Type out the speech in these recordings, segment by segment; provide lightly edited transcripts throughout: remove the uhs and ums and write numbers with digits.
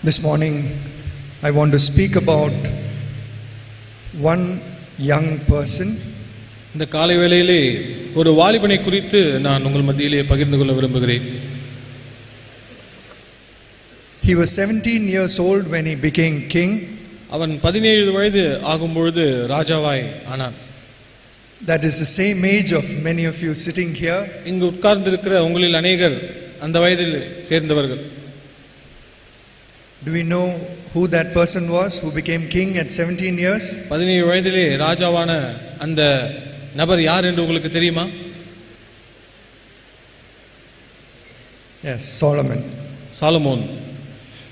This morning, I want to speak about one young person. இந்த காலை வேளையிலே ஒரு வாலிபனை குறித்து நான் உங்கள் மத்தியிலே பகிர்ந்து கொள்ள விரும்புகிறேன். He was 17 years old when he became king. அவன் 17 வயது ஆகும் பொழுது ராஜாவாய் ஆனான். That is the same age of many of you sitting here. இங்கு உட்கார்ந்திருக்கிற உங்களில் அநேகர் அந்த வயதில் சேர்ந்தவர்கள். Do we know who that person was who became king at 17 years? 17 வயதிலே ராஜாவான அந்த நபர் யார் என்று உங்களுக்கு தெரியுமா? Yes, Solomon. Solomon.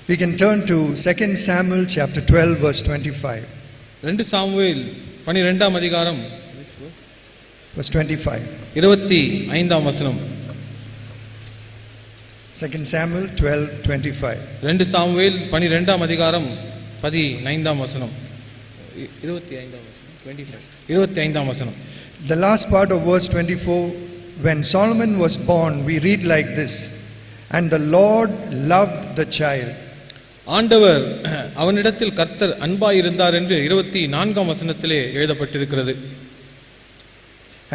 We can turn to 2 Samuel chapter 12 verse 25. 2 Samuel 12ஆம் அதிகாரம் Verse 25. 25ஆம் வசனம். 2 Samuel 12:25. 2 சாமுவேல் 12ஆம் அதிகாரம் 15ஆம் வசனம். 25ஆம் வசனம். The last part of verse 24, when Solomon was born, we read like this, and the Lord loved the child. ஆண்டவர் அவனிடத்தில் கர்த்தர் அன்பாய் இருந்தார் என்று 24ஆம் வசனத்திலே எழுதப்பட்டிருக்கிறது.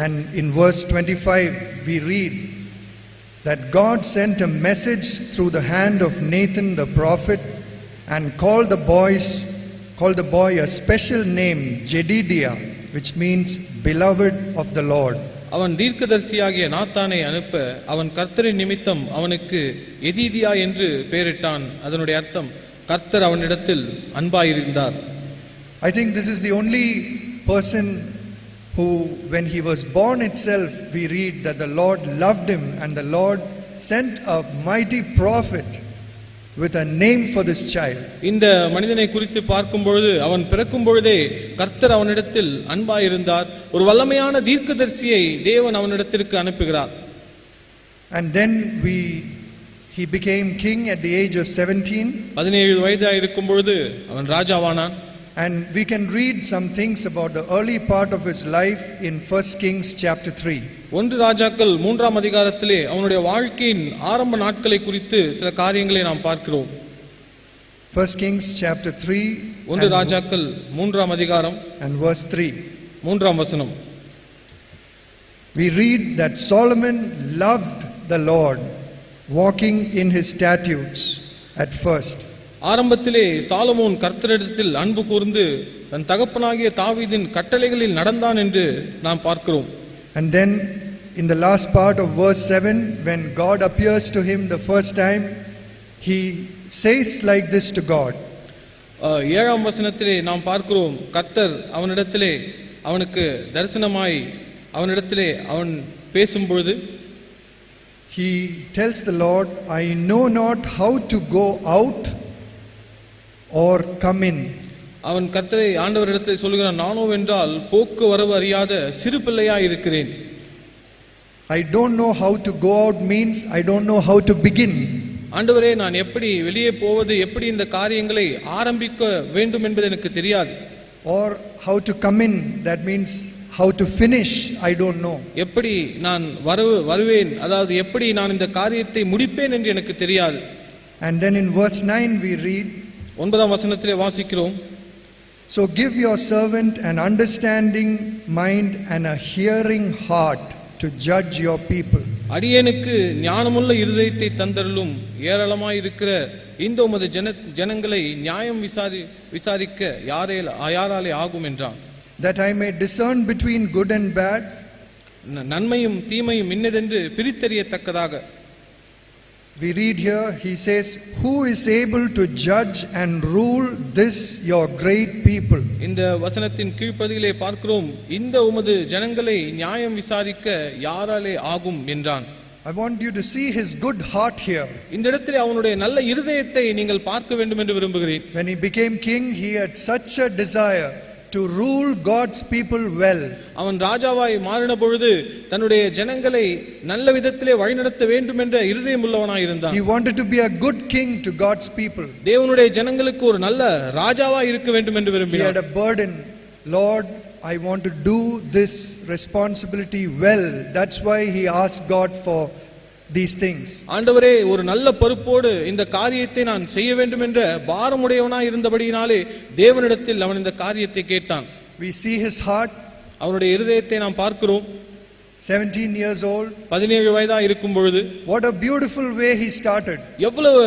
And in verse 25 we read that God sent a message through the hand of Nathan the prophet and called the boy a special name, Jedidiah, which means beloved of the Lord. அவன் தீர்க்கதரிசியாகிய நாத்தானை அனுப்ப அவன் கர்த்தரின் நிமித்தம் அவனுக்கு எதீதியா என்று பெயரிட்டான். அதனுடைய அர்த்தம் கர்த்தர் அவனிடத்தில் அன்பாயிருந்தார். I think this is the only person who, when he was born itself, we read that the Lord loved him and the Lord sent a mighty prophet with a name for this child. இந்த மனிதனை குறித்து பார்க்கும் பொழுது அவன் பிறக்கும் பொழுதே கர்த்தர் அவனிடத்தில் அன்பாயிருந்தார். ஒரு வல்லமையான தீர்க்கதரிசியை தேவன் அவனிடத்திற்கு அனுப்புகிறார். And then he became king at the age of 17. 17 வயதாக இருக்கும் பொழுது அவன் ராஜாவானான். And we can read some things about the early part of his life in 1 Kings chapter 3. 1 ராஜாக்கள் 3ஆம் அதிகாரத்திலே அவனுடைய வாழ்க்கையின் ஆரம்ப நாட்களை குறித்து சில காரியங்களை நாம் பார்க்கிறோம். 1 Kings chapter 3 1 ராஜாக்கள் 3ஆம் அதிகாரம் and verse 3. 3ஆம் வசனம். We read that Solomon loved the Lord, walking in his statutes at first. ஆரம்பத்திலே சாலமோன் கர்த்தரிடத்தில் அன்பு கூர்ந்து தன் தகப்பனாகிய தாவீதின் கட்டளைகளில் நடந்தான் என்று நாம் பார்க்கிறோம். And then in the last part of verse 7, when God appears to him the first time, he says like this to God. 7ஆம் வசனத்திலே நாம் பார்க்கிறோம் கர்த்தர் அவனிடத்திலே அவனுக்கு தரிசனமாய் அவனிடத்திலே அவன் பேசும்பொழுது he tells the Lord, I know not how to go out or come in. அவன் கர்த்தரை ஆண்டவரிடத்தில் சொல்கிறான், நானோ என்றால் போக்கு வரவு அறியாத சிறு பிள்ளையாய் இருக்கிறேன். I don't know how to go out means I don't know how to begin. ஆண்டவரே, நான் எப்படி வெளியே போவது, எப்படி இந்த காரியங்களை ஆரம்பிக்க வேண்டும் என்பது எனக்கு தெரியாது. Or how to come in, that means how to finish, I don't know. எப்படி நான் வருவேன், அதாவது எப்படி நான் இந்த காரியத்தை முடிப்பேன் என்று எனக்கு தெரியாது. And then in verse 9 we read, 9ஆம் வசனத்திலே வாசிக்கிறோம், so give your servant an understanding mind and a hearing heart to judge your people. அடியேனுக்கு ஞானமுள்ள இருதயத்தை தந்தருளும், ஏராளமாய் இருக்கிற இந்த உமது ஜனங்களை நியாயம் விசாரிக்க யாராலே ஆகும் என்றான். That I may discern between good and bad. நன்மையும் தீமையும் இன்னதென்று பிரித்தறியத்தக்கதாக. We read here, he says, who is able to judge and rule this your great people? இந்த வசனத்தின் கீழ்ப்பகுதியிலே பார்க்கிறோம், இந்த உமது ஜனங்களை நியாயம் விசாரிக்க யாராலே ஆகும் என்றான். I want you to see his good heart here. இந்த இடத்திலே அவனுடைய நல்ல இருதயத்தை நீங்கள் பார்க்க வேண்டும் என்று விரும்புகிறேன். When he became king, he had such a desire to rule God's people well. அவன் ராஜாவாய் மாறின பொழுது தன்னுடைய ஜனங்களை நல்ல விதத்திலே வழிநடத்த வேண்டும் என்ற இருதயம் உள்ளவனாய் இருந்தான். He wanted to be a good king to God's people. தேவனுடைய ஜனங்களுக்கு ஒரு நல்ல ராஜாவாய் இருக்க வேண்டும் என்று விரும்பினான். He had a burden. Lord, I want to do this responsibility well. That's why he asked God for these things. ஆண்டவரே, ஒரு நல்ல பொறுப்போடு இந்த காரியத்தை நான் செய்ய வேண்டும் என்ற பாரமுடையவனாய் இருந்தபடியினாலே தேவனிடத்தில் அவன் இந்த காரியத்தை கேட்டான். We see his heart. அவனுடைய இருதயத்தை நாம் பார்க்கிறோம். 17 years old. 17 வயதா இருக்கும் பொழுது What a beautiful way he started. எவ்வளவு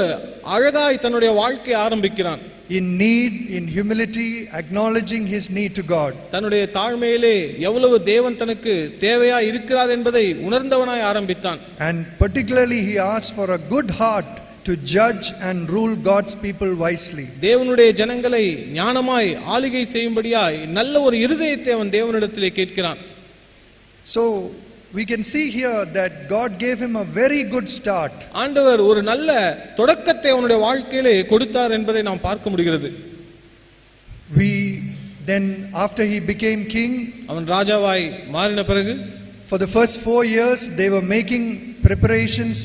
அழகாய் தன்னுடைய வாழ்க்கையை ஆரம்பிக்கிறான். In need, in humility, acknowledging his need to God. தன்னுடைய தாழ்மையிலே எவ்வளவு தேவன் தனக்கு தேவையா இருக்கிறார் என்பதை உணர்ந்தவனாய் ஆரம்பித்தான். And particularly he asked for a good heart to judge and rule God's people wisely. தேவனுடைய ஜனங்களை ஞானமாய் ஆளுகை செய்யும்படியாய் நல்ல ஒரு இருதயத்தை அவன் தேவனிடத்திலே கேட்கிறான். So we can see here that God gave him a very good start. ஆண்டவர் ஒரு நல்ல தொடக்கத்தை அவனுடைய வாழ்க்கையிலே கொடுத்தார் என்பதை நாம் பார்க்க முடிகிறது. We then, after he became king, அவன் ராஜாவாய் மாறின பிறகு for the first 4 years they were making preparations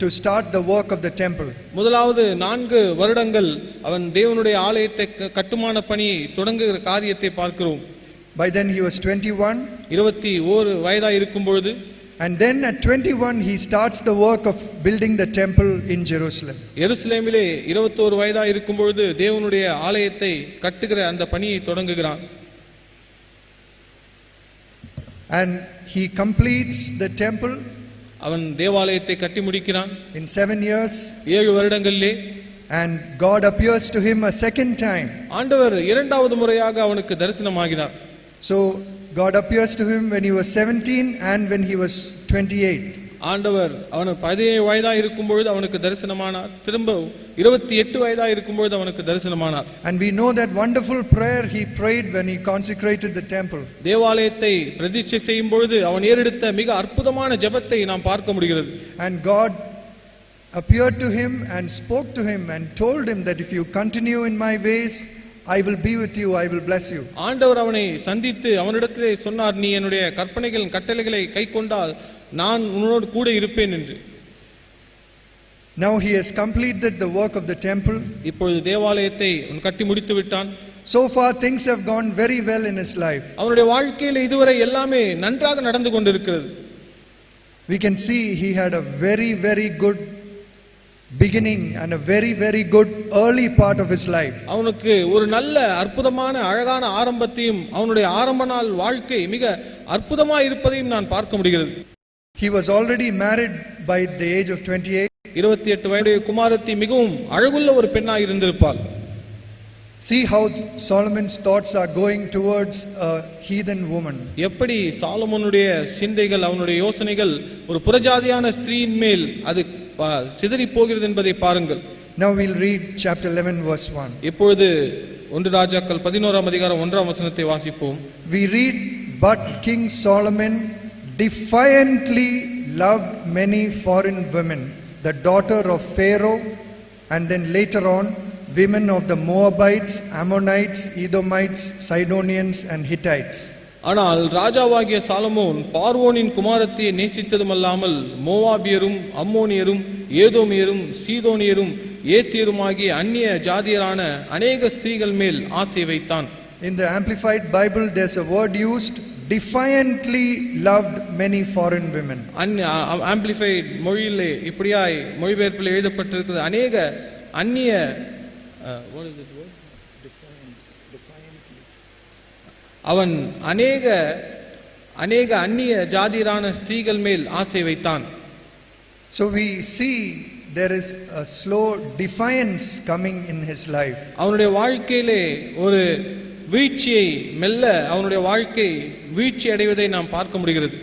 to start the work of the temple. முதலாவது 4 வருடங்கள் அவன் தேவனுடைய ஆலயத்தை கட்டுமான பணியை தொடங்குகிற காரியத்தை பார்க்கிறோம். By then he was 21. 21 வயதா இருக்கும் பொழுது, And then at 21 he starts the work of building the temple in Jerusalem. எருசலேமிலே 21 வயதா இருக்கும் பொழுது தேவனுடைய ஆலயத்தை கட்டுகிற அந்த பணியை தொடங்குகிறான். And he completes the temple அவன் தேவாலயத்தை கட்டி முடிக்கிறான் in 7 years. 7 வருடங்களிலே. And God appears to him a second time. ஆண்டவர் இரண்டாவது முறையாக அவனுக்கு தரிசனமாகிறார். So God appears to him when he was 17 and when he was 28. ஆண்டவர் அவன் 17 வயதா இருக்கும் பொழுது அவனுக்கு தரிசனமானார். திரும்ப 28 வயதா இருக்கும் பொழுது அவனுக்கு தரிசனமானார். And we know that wonderful prayer he prayed when he consecrated the temple. தேவாலயத்தை பிரதிஷ்டை செய்யும் பொழுது அவன் ஏறெடுத்த மிக அற்புதமான ஜெபத்தை நாம் பார்க்க முடிகிறது. And God appeared to him and spoke to him and told him that if you continue in my ways, I will be with you, I will bless you. ஆண்டவர் அவனை சந்தித்து அவனிடத்திலே சொன்னார், நீ என்னுடைய கற்பனைகள் கட்டளைகளை கைக்கொண்டால் நான் உன்னோடு கூட இருப்பேன் என்று. Now he has completed the work of the temple. இப்பொழுது தேவாலயத்தை கட்டி முடித்து விட்டான். So far things have gone very well in his life. அவனுடைய வாழ்க்கையில் இதுவரை எல்லாமே நன்றாக நடந்து கொண்டிருக்கிறது. We can see he had a very, very good beginning and a very, very good early part of his life. அவனுக்கு ஒரு நல்ல அற்புதமான அழகான ஆரம்பத்தையும் அவனுடைய ஆரம்ப நாள் வாழ்க்கை மிக அற்புதமாக இருப்பதையும் நான் பார்க்க முடிகிறது. He was already married by the age of 28. 28 வயதுடைய குமாரத்தி மிகவும் அழகுள்ள ஒரு பெண்ணாக இருந்திருப்பாள். See how Solomon's thoughts are going towards a heathen woman. எப்படி சாலமோனுடைய சிந்தைகள் அவனுடைய யோசனைகள் ஒரு புறஜாதியான ஸ்திரீயின் மேல் அது சிதறி போகிறது என்பதை பாருங்கள். Now we'll read chapter 11 verse 1. இப்பொழுது 1 ராஜாக்கள் 11ஆம் அதிகாரம் 1ஆம் வசனத்தை வாசிப்போம். We read, but King Solomon defiantly loved many foreign women, the daughter of Pharaoh, and then later on women of the Moabites, Ammonites, Edomites, Sidonians and Hittites. ஆனால் ராஜாவாகிய Solomon பார்வோனின் குமாரத்தியை நேசித்ததுமல்லாமல் மோவாபியரும் அம்மோனியரும் ஏதோமியரும் சீதோனியரும் ஏத்தியருமாகிய அந்நிய ஜாதியரான அநேக ஸ்திரீகள் மேல் ஆசை வைத்தான். In the Amplified Bible there's a word used, defiantly loved many foreign women. Amplified மொழியிலே இப்படியாய் மொழிபெயர்ப்பில் எழுதப்பட்டிருக்கிறது, அநேக அந்நிய அவன் அநேக அந்நிய ஜாதியரான ஸ்திரீகள் மேல் ஆசை வைத்தான். So we see there is a slow defiance coming in his life. அவனுடைய வாழ்க்கையிலே ஒரு வீழ்ச்சியை மெல்ல அவனுடைய வாழ்க்கை வீழ்ச்சி அடைவதை நாம் பார்க்க முடிகிறது.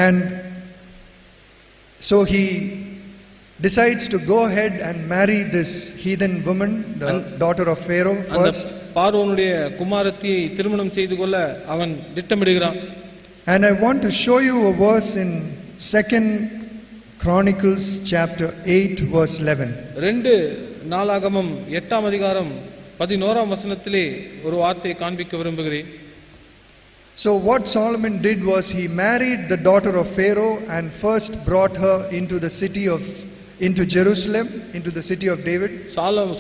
And so he decides to go ahead and marry this heathen woman, the daughter of Pharaoh, first. பார்வோனுடைய குமாரத்தியை திருமணம் செய்து கொள்ள அவன் திட்டமிடுகிறான். And I want to show you a verse in 2 Chronicles chapter 8 verse 11. 2 நாளாகமம் 8ஆம் அதிகாரம் 11ஆம் வசனத்திலே ஒரு வார்த்தையை காண்பிக்க விரும்புகிறேன். So what Solomon did was he married the daughter of Pharaoh and first brought her into Jerusalem, into the city of David.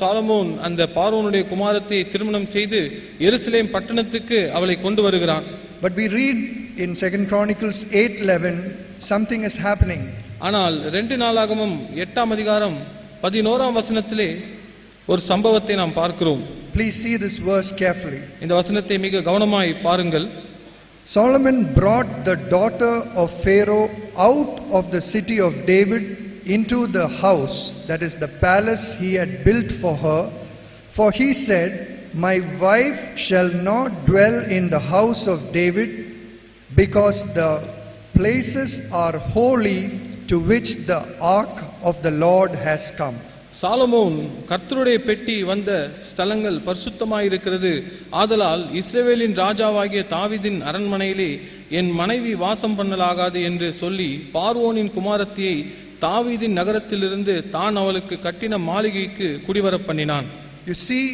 Solomon அந்த பார்வோனுடைய குமாரத்தை திருமணம் செய்து எருசலேம் பட்டணத்துக்கு அவளை கொண்டு வருகிறான். But we read in 2 Chronicles 8:11, something is happening. ஆனால் 2 நாளாகமம் 8ஆம் அதிகாரம் 11ஆம் வசனத்திலே ஒரு சம்பவத்தை நாம் பார்க்கிறோம். Please see this verse carefully. இந்த வசனத்தை மிக கவனமாய் பாருங்கள். Solomon brought the daughter of Pharaoh out of the city of David into the house, that is the palace he had built for her. For he said, my wife shall not dwell in the house of David, because the places are holy to which the ark of the Lord has come. Solomon கர்த்தருடைய பெட்டி வந்த ஸ்தலங்கள் பரிசுத்தமாயிருக்கிறது, ஆதலால் இஸ்ரவேலின் ராஜாவாகிய தாவீதின் அரண்மனையிலே என் மனைவி வாசம் பண்ணலாகாது என்று சொல்லி பார்வோனின் குமாரத்தியை தாவீதின் நகரத்திலிருந்து தான் அவளுக்கு கட்டின மாளிகைக்கு குடிவர பண்ணினான். You see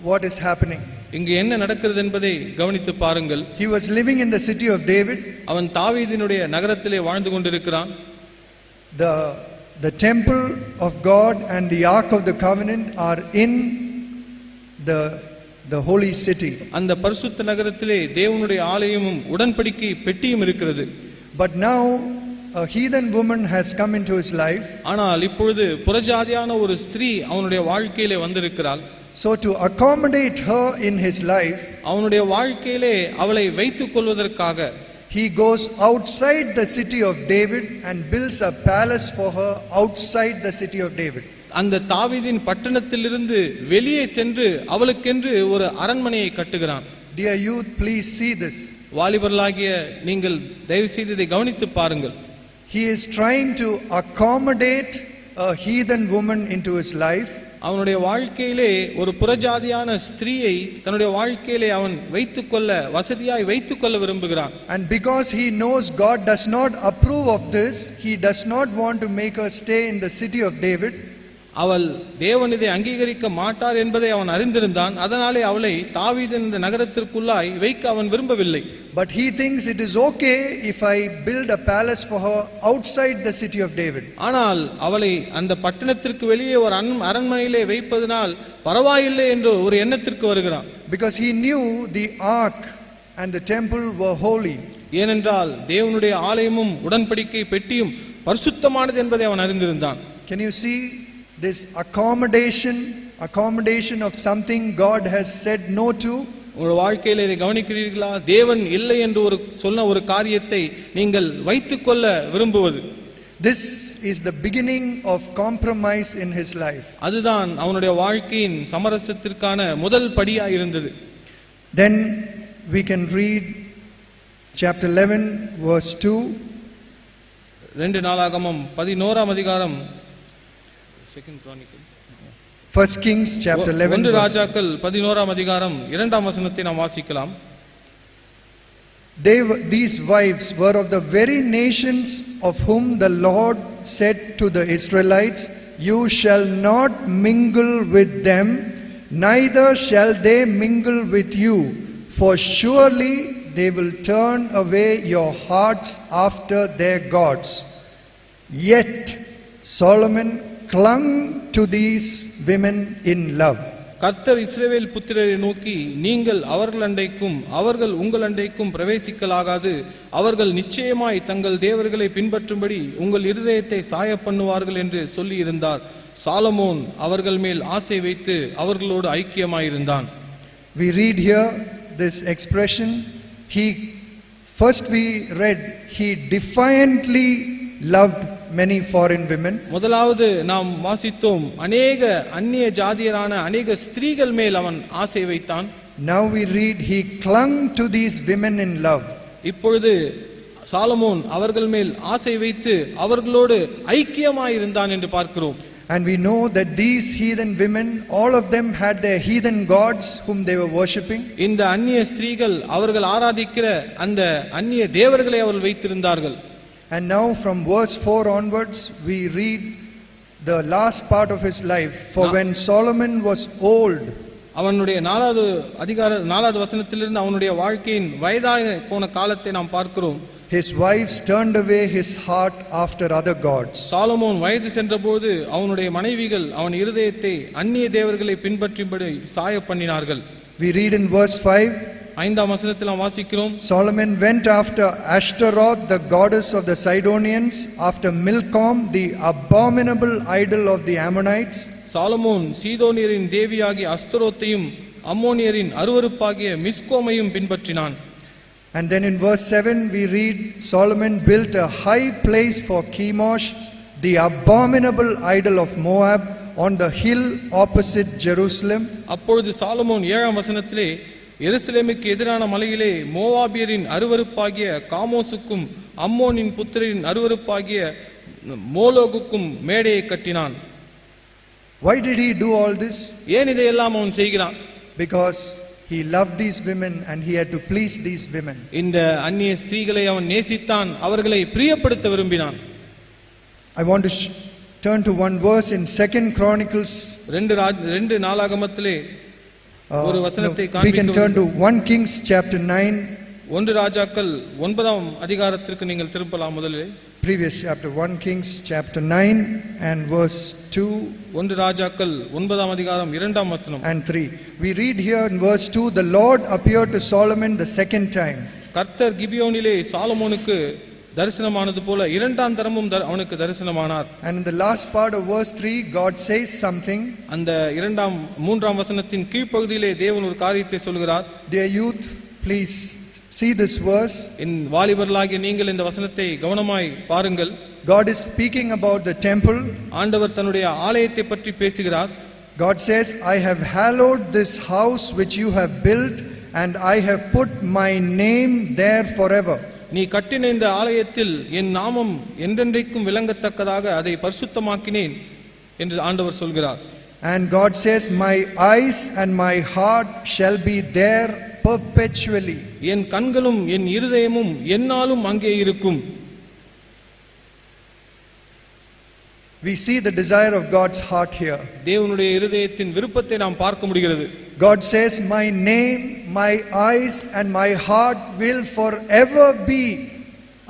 what is happening. இங்கு என்ன நடக்கிறது என்பதை கவனித்து பாருங்கள். He was living in the city of David. அவன் தாவீதினுடைய நகரத்திலே வாழ்ந்து கொண்டிருக்கிறான். The temple of God and the ark of the covenant are in the holy city. அந்த பரிசுத்த நகரத்திலே தேவனுடைய ஆலயமும் உடன்படிக்கை பெட்டியும் இருக்கிறது. But now a heathen woman has come into his life. ஆனால் இப்பொழுது புறஜாதியான ஒரு ஸ்திரீ அவனுடைய வாழ்க்கையிலே வந்திருக்கிறாள். So to accommodate her in his life, அவனுடைய வாழ்க்கையிலே அவளை வைத்துக் கொள்வதற்காக he goes outside the city of David and builds a palace for her outside the city of David. அந்த தாவீதின் பட்டணத்திலிருந்து வெளியே சென்று அவளுக்கென்று ஒரு அரண்மனையை கட்டுகிறான். Dear youth, please see this. வாலிபர்களாகிய நீங்கள் தயவு செய்து இதை கவனித்து பாருங்கள். He is trying to accommodate a heathen woman into his life. அவனுடைய வாழ்க்கையிலே ஒரு புறஜாதியான ஸ்திரீயை தன்னுடைய வாழ்க்கையிலே அவன் வைத்துக்கொள்ள வசதியாய் வைத்துக்கொள்ள விரும்புகிறான். And because he knows God does not approve of this, he does not want to make her stay in the city of David. அவள் தேவன் இதை அங்கீகரிக்க மாட்டார் என்பதை அவன் அறிந்திருந்தான். அதனாலே அவளை தாவீதின் இந்த நகரத்திற்குள்ளாய் வைக்க அவன் விரும்பவில்லை. But he thinks it is okay if I build a palace for her outside the city of David. ஆனால் அவளை அந்த பட்டணத்திற்கு வெளியே ஒரு அரண்மனையிலே வைப்பதனால் பரவாயில்லை என்று ஒரு எண்ணத்திற்கு வருகிறான். Because he knew the ark and the temple were holy. ஏனென்றால் தேவனுடைய ஆலயமும் உடன்படிக்கை பெட்டியும் பரிசுத்தமானது என்பதை அவன் அறிந்திருந்தான். Can you see this accommodation of something God has said no to? உங்கள் வாழ்க்கையில் இதை கவனிக்கிறீர்களா? தேவன் இல்லை என்று சொன்ன ஒரு காரியத்தை நீங்கள் வைத்துக்கொள்ள விரும்புவது. This is the beginning of compromise in his life. அதுதான் அவனுடைய வாழ்க்கையின் சமரசத்திற்கான முதல் படியாக இருந்தது. Then we can read chapter 11 verse 2. 2 நாளாகமம் 11ஆம் அதிகாரம் 1 Kings chapter 11. 1 ராஜாக்கள் 11ஆம் அதிகாரம் 2ஆம் வசனத்தை நாம் வாசிக்கலாம். These wives were of the very nations of whom the Lord said to the Israelites, you shall not mingle with them, neither shall they mingle with you, for surely they will turn away your hearts after their gods. Yet Solomon clung to these women in love. கர்த்தர் இஸ்ரவேல் புத்திரரை நோக்கி, நீங்கள் அவர்கள் அண்டைக்கும் அவர்கள் உங்கள் அண்டைக்கும் பிரவேசிக்கலாகாது, அவர்கள் நிச்சயமாய் தங்கள் தேவர்களை பின்பற்றும்படி உங்கள் இருதயத்தை சாய பண்ணுவார்கள் என்று சொல்லி இருந்தார். சாலமோன் அவர்கள் மேல் ஆசை வைத்து அவர்களோடு ஐக்கியமாயிருந்தான். We read here this expression, we read he defiantly loved many foreign women. முதலாவது நாம் வாசித்தோம், அநேக அந்நிய ஜாதியரான அநேக ஸ்திரீகள் மேல் அவன் ஆசை வைத்தான். Now we read he clung to these women in love. இப்பொழுது சாலமோன் அவர்கள் மேல் ஆசை வைத்து அவர்களோடு ஐக்கியமாயிருந்தான் என்று பார்க்கிறோம். And we know that these heathen women, all of them had their heathen gods whom they were worshipping. இந்த அந்நிய ஸ்திரீகள் அவர்கள் ஆராதிக்கிற அந்த அந்நிய தேவர்களை அவர்கள் வைத்திருந்தார்கள். And now from verse 4 onwards we read the last part of his life. For when Solomon was old, அவனுடைய 4வது வசனத்திலிருந்து அவனுடைய வாழ்க்கையின் வயதாக போன காலத்தை நாம் பார்க்கிறோம். his wives turned away his heart after other gods. Solomon வயது சென்றபோது அவனுடைய மனைவிகள் அவன் இருதயத்தை அந்நிய தேவர்களை பின்பற்றும்படி சாய பண்ணினார்கள். We read in verse 5, 5ஆம் வசனத்தில் நாம் வாசிக்கிறோம், Solomon went after Ashtaroth, the goddess of the Sidonians, after Milcom, the abominable idol of the Ammonites. சாலமோன் சீதோனியரின் தேவியாகிய அஸ்தரோத்தையும் அம்மோனியரின் அருவருப்பாகிய மிஸ்கோமையும் பின்பற்றினான். And then in verse 7 we read, Solomon built a high place for Chemosh, the abominable idol of Moab, on the hill opposite Jerusalem. அப்பொழுது Solomon 7ஆம் வசனத்திலே எருசலேமுக்கு எதிரான மலையிலே மோவாபியரின் அருவருப்பாகிய காமோசுக்கும் அம்மோனின் புத்திரரின் அருவருப்பாகிய மோலோகுக்கும் மேடையை கட்டினான். Why did he do all this? ஏன் இதையெல்லாம் அவன் செய்கிறான்? Because he loved these women and he had to please these women. இந்த அந்நிய ஸ்திரீகளை அவன் நேசித்தான், அவர்களை பிரியப்படுத்த விரும்பினான். I want to turn to one verse in 2 Chronicles. ரெண்டு நாளாகமத்திலே ஒரு வசனத்தை we can turn to 1 Kings chapter 9. 1 ராஜாக்கள் 9ஆம் அதிகாரத்திற்கு நீங்கள் திரும்பலாம். முதலில் previous chapter, 1 Kings chapter 9 and verse 2. 1 ராஜாக்கள் 9ஆம் அதிகாரம் 2ஆம் வசனம் and 3. We read here in verse 2, the Lord appeared to Solomon the second time. கர்த்தர் கிபியோனிலே சாலமோனுக்கு தரிசனமானது போல இரண்டாம் தரமும் அவனுக்கு தரிசனமானார். And in the last part of verse 3, God says something. அந்த 3ஆம் வசனத்தின் கீழ்ப்பகுதியிலே தேவன் ஒரு காரியத்தை சொல்கிறார். Dear youth, please see this verse. என் வாலிபர்களாகிய நீங்கள் இந்த வசனத்தை கவனமாய் பாருங்கள். God is speaking about the temple. ஆண்டவர் தன்னுடைய ஆலயத்தை பற்றி பேசுகிறார். God says, I have hallowed this house which you have built, and I have put my name there forever. நீ கட்டின இந்த ஆலயத்தில் என் நாமம் என்றென்றைக்கும் விளங்கத்தக்கதாக அதை பரிசுத்தமாக்கினேன் என்று ஆண்டவர் சொல்கிறார். And God says, my eyes and my heart shall be there perpetually. என் கண்களும் என் இருதயமும் என்னாலும் அங்கே இருக்கும். We see the desire of God's heart here. தேவனுடைய இருதயத்தின் விருப்பத்தை நாம் பார்க்க முடிகிறது. God says, my name, my eyes and my heart will forever be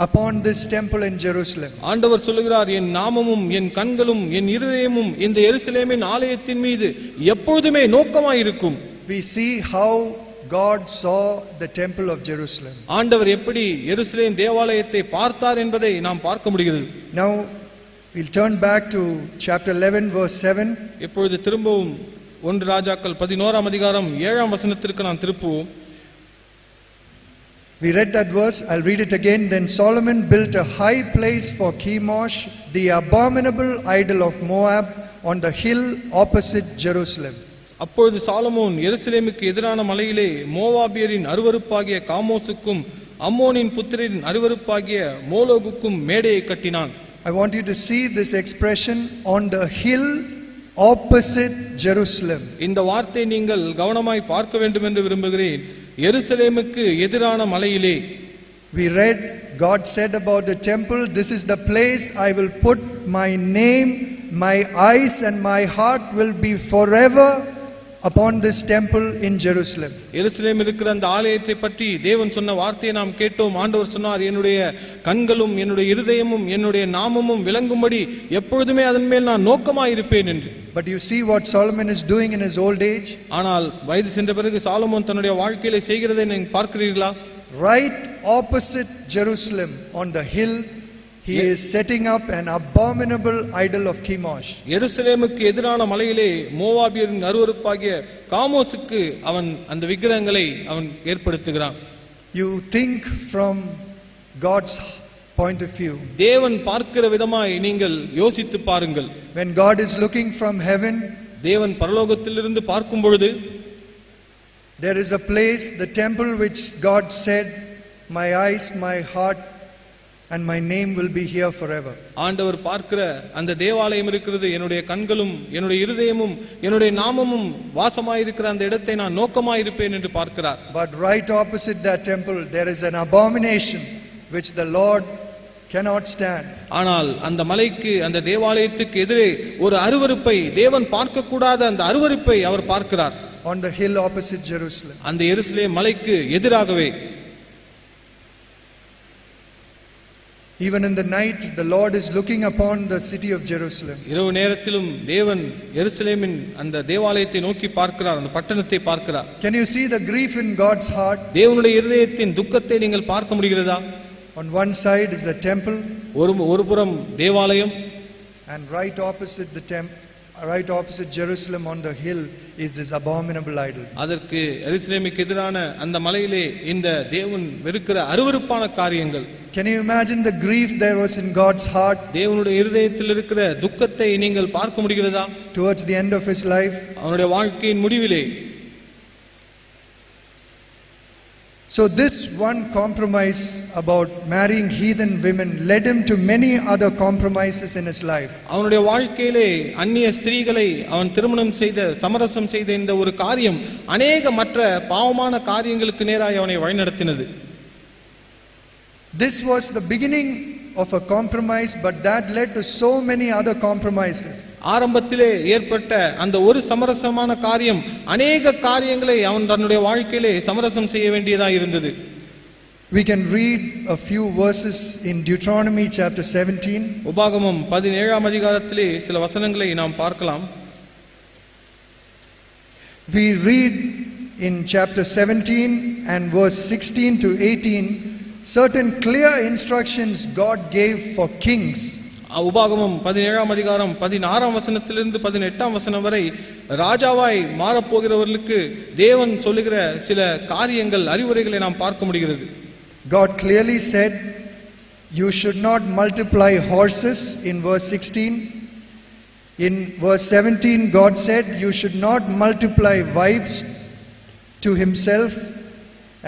upon this temple in Jerusalem. ஆண்டவர் சொல்கிறார், என் நாமமும் என் கண்களும் என் இருதயமும் இந்த எருசலேமின் ஆலயத்தின் மீது எப்பொழுதுமே நோக்கமாய் இருக்கும். We see how God saw the temple of Jerusalem. ஆண்டவர் எப்படி எருசலேம் தேவாலயத்தை பார்த்தார் என்பதை நாம் பார்க்க முடிகிறது. Now we'll turn back to chapter 11 verse 7. இப்பொழுது திரும்பவும் 1 ராஜாக்கள் 11ஆம் அதிகாரம் 7ஆம் வசனத்திற்கு நாம் திருப்புவோம். We read that verse, I'll read it again. Then Solomon built a high place for Chemosh, the abominable idol of Moab, on the hill opposite Jerusalem. அப்பொழுது Solomon எருசலேமுக்கு எதிரான மலையிலே மோவாபியரின் அருவருப்பாகிய காமோசுக்கும் அம்மோனின் புத்திரரின் அருவருப்பாகிய மோலோகுக்கும் மேடையை கட்டினான். I want you to see this expression, on the hill opposite Jerusalem. இந்த வார்த்தை நீங்கள் கவனமாய் பார்க்க வேண்டும் என்று விரும்புகிறேன். எருசலேமுக்கு எதிரான மலையிலே. We read, God said about the temple, this is the place I will put my name, my eyes and my heart will be forever upon this temple in Jerusalem. எருசலேமில் இருக்கிற அந்த ஆலயத்தை பற்றி தேவன் சொன்ன வார்த்தையை நாம் கேட்டோம். ஆண்டவர் சொன்னார், என்னுடைய கண்களும் என்னுடைய இருதயமும் என்னுடைய நாமமும் விளங்கும்படி எப்பொழுதுமே அதன் மேல் நான் நோக்கமாய் இருப்பேன் என்று. But you see what Solomon is doing in his old age? ஆனால் வயது சென்ற பிறகு சாலமோன் தன்னுடைய வாழ்க்கையிலே செய்கிறதை நீங்கள் பார்க்கிறீர்களா? Right opposite Jerusalem on the hill, he is setting up an abominable idol of Chemosh. எருசலேமுக்கு எதிரான மலையிலே மோவாபியரின் அருவருப்பாகிய காமோசுக்கு அவன் அந்த விக்கிரகங்களை அவன் ஏற்படுத்துகிறான். You think from God's point of view. தேவன் பார்க்கிற விதமாய் நீங்கள் யோசித்து பாருங்கள். When God is looking from heaven, தேவன் பரலோகத்திலிருந்து பார்க்கும் பொழுது, there is a place, the temple which God said, my eyes, my heart and my name will be here forever. ஆண்டவர் பார்க்கிற அந்த தேவாலயம் இருக்கிறது. என்னுடைய கண்களும் என்னுடைய இருதயமும் என்னுடைய நாமமும் வாசமாயிருக்கிற அந்த இடத்தை நான் நோக்கமாயிருப்பேன் என்று பார்க்கிறார். But right opposite that temple there is an abomination which the Lord cannot stand. ஆனால் அந்த மலைக்கு அந்த தேவாலயத்துக்கு எதிரே ஒரு அருவருப்பை, தேவன் பார்க்க கூடாத அந்த அருவருப்பை அவர் பார்க்கிறார். On the hill opposite Jerusalem. அந்த எருசலேம் மலைக்கு எதிராகவே. Even in the night, the Lord is looking upon the city of Jerusalem. இரவு நேரத்திலும் தேவன் எருசலேமின் அந்த தேவாலயத்தை நோக்கி பார்க்கிறார், அந்த பட்டணத்தை பார்க்கிறார். Can you see the grief in God's heart? தேவனுடைய இருதயத்தின் துக்கத்தை நீங்கள் பார்க்க முடிகிறதா? On one side is the temple, ஒரு புறம் தேவாலயம், and right opposite Jerusalem on the hill is this abominable idol. அதற்கு எருசலேமுக்கு எதிரான அந்த மலையிலே இந்த தேவன் வெறுக்கிற அருவருப்பான காரியங்கள். Can you imagine the grief there was in God's heart? தேவனுடைய இருதயத்தில் இருக்கிற துக்கத்தை நீங்கள் பார்க்க முடிகிறதா? Towards the end of his life. அவனுடைய வாழ்க்கையின் முடிவிலே. So this one compromise about marrying heathen women led him to many other compromises in his life. அவனுடைய வாழ்க்கையிலே அந்நிய ஸ்திரீகளை அவன் திருமணம் செய்த சமரசம் செய்த இந்த ஒரு காரியம் அநேக மற்ற பாவமான காரியங்களுக்கு நேராக அவனை வழிநடத்தினது. This was the beginning of a compromise, but that led to so many other compromises. ஆரம்பத்திலே ஏற்பட்ட அந்த ஒரு சமரசமான காரியம் அநேக காரியங்களை அவன் தன்னுடைய வாழ்க்கையிலே சமரசம் செய்ய வேண்டியதா இருந்தது. We can read a few verses in Deuteronomy chapter 17. உபாகமம் 17ஆம் அதிகாரத்திலே சில வசனங்களை நாம் பார்க்கலாம். We read in chapter 17 and verse 16 to 18 certain clear instructions God gave for kings. உபாகமம் 17ஆம் அதிகாரம் 16ஆம் வசனத்திலிருந்து 18ஆம் வசனம் வரை ராஜாவாய் மாறப்போகிறவர்களுக்கு தேவன் சொல்லுகிற சில காரியங்கள் அறிவுரைகளை நாம் பார்க்க முடிகிறது. God clearly said you should not multiply horses in verse 16. In verse 17 God said you should not multiply wives to himself.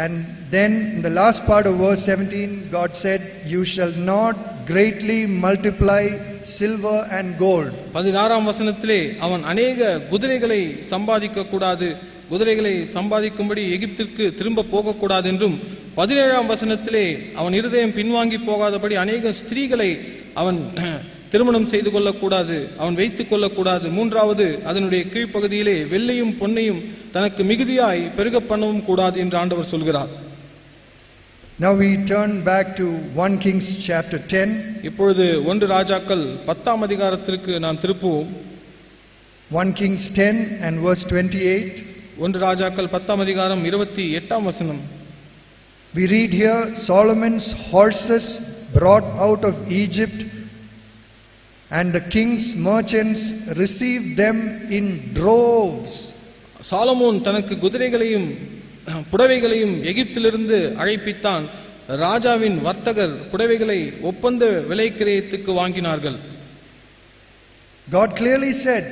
And then in the last part of verse 17 God said you shall not greatly multiply silver and gold. 16ஆம் வசனத்திலே அவன் அநேக குதிரைகளை சம்பாதிக்க கூடாது, குதிரைகளை சம்பாதிக்கும்படி எகிப்திற்கு திரும்ப போக கூடாது என்றும் 17ஆம் வசனத்திலே அவன் இருதயம் பின்வாங்கி போகாதபடி அநேக ஸ்திரீகளை அவன் திருமணம் செய்து கொள்ளக்கூடாது, அவன் வைத்துக் கொள்ளக்கூடாது. மூன்றாவது அதனுடைய கீழ்ப்பகுதியிலே வெள்ளையும் பொன்னையும் தனக்கு மிகுதியாய் பெருக பண்ணவும் கூடாது என்று ஆண்டவர் சொல்கிறார். Now we turn back to 1 Kings chapter 10. இப்பொழுது 1 ராஜாக்கள் 10ஆம் அதிகாரத்திற்கு நாம் திருப்புவோம். 1 Kings 10 and verse 28. 1 ராஜாக்கள் 10ஆம் அதிகாரம் 28ஆம் வசனம். We read here Solomon's horses brought out of Egypt, and the king's merchants received them in droves. Solomon தனக்கு குதிரைகளையும் புடவைகளையும் எகிப்திலிருந்து அழைப்பித்தான். ராஜாவின் வர்த்தகர் புடவைகளை ஒப்பந்த விலை கிரயத்துக்கு வாங்கினார்கள். God clearly said,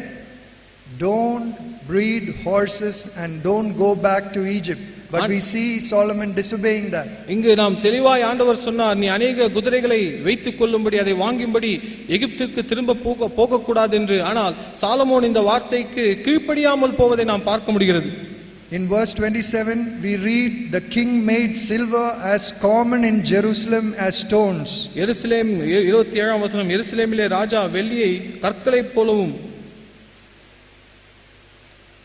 don't breed horses and don't go back to Egypt. But we see Solomon disobeying that. இங்கு நாம் தெளிவாய் ஆண்டவர் சொன்னார், நீ அநேக குதிரைகளை வைத்துக் கொள்ளும்படி அதை வாங்கும்படி எகிப்திற்கு திரும்ப போகக்கூடாது என்று. ஆனால் சாலமோன் இந்த வார்த்தைக்கு கீழ்ப்படியாமல் போவதை நாம் பார்க்க முடிகிறது. In verse 27 we read the king made silver as common in Jerusalem as stones. எருசலேம் 27ஆம் வசனம், எருசலேமிலே ராஜா வெள்ளியை கற்களைப் போலவும்.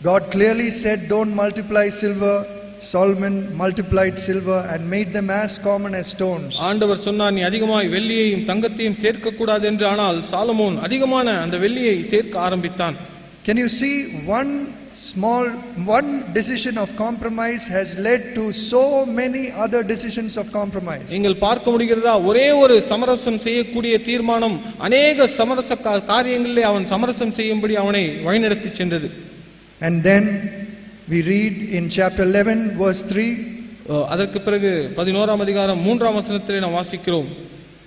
God clearly said don't multiply silver. Solomon multiplied silver and made them as common as stones. ஆண்டவர் சொன்னார், நீ அதிகமாய் வெள்ளியையும் தங்கத்தையும் சேர்க்க கூடாது என்று. ஆனால் சாலமோன் அதிகமான அந்த வெள்ளியை சேர்க்க ஆரம்பித்தான். Can you see one decision of compromise has led to so many other decisions of compromise? நீங்கள் பார்க்க முடிகிறதா, ஒரே ஒரு சமரசம் செய்யக்கூடிய தீர்மானம் அநேக சமரச காரியங்களிலே அவன் சமரசம் செய்யும்படி அவனை வழிநடத்தி சென்றது. And then we read in chapter 11 verse 3. அதற்கு பிறகு 11ஆம் அதிகாரம் 3ஆம் வசனத்திலே நாம் வாசிக்கிறோம்.